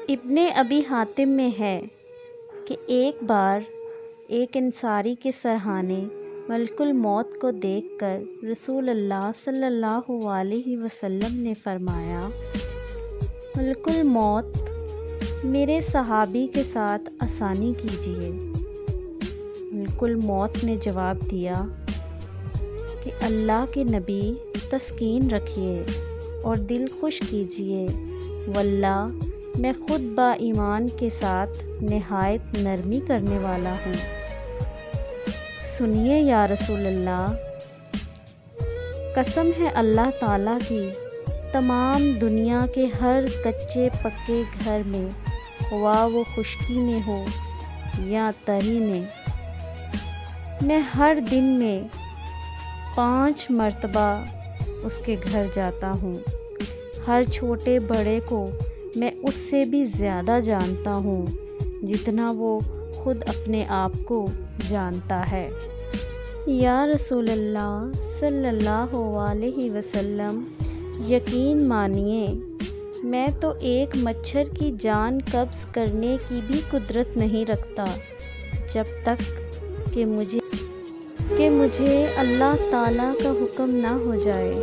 ابن ابی حاتم میں ہے کہ ایک بار ایک انصاری کے سرہانے ملک الموت کو دیکھ کر رسول اللہ صلی اللہ علیہ وسلم نے فرمایا، ملک الموت میرے صحابی کے ساتھ آسانی کیجیے۔ ملک الموت نے جواب دیا کہ اللہ کے نبی تسکین رکھیے اور دل خوش کیجیے، واللہ میں خود با ایمان کے ساتھ نہایت نرمی کرنے والا ہوں۔ سنیے یا رسول اللہ، قسم ہے اللہ تعالیٰ کی، تمام دنیا کے ہر کچے پکے گھر میں، خواہ وہ خشکی میں ہو یا تری میں ہر دن میں 5 مرتبہ اس کے گھر جاتا ہوں۔ ہر چھوٹے بڑے کو میں اس سے بھی زیادہ جانتا ہوں جتنا وہ خود اپنے آپ کو جانتا ہے۔ یا رسول اللہ صلی اللہ علیہ وسلم، یقین مانیے میں تو ایک مچھر کی جان قبض کرنے کی بھی قدرت نہیں رکھتا جب تک کہ مجھے اللہ تعالیٰ کا حکم نہ ہو جائے۔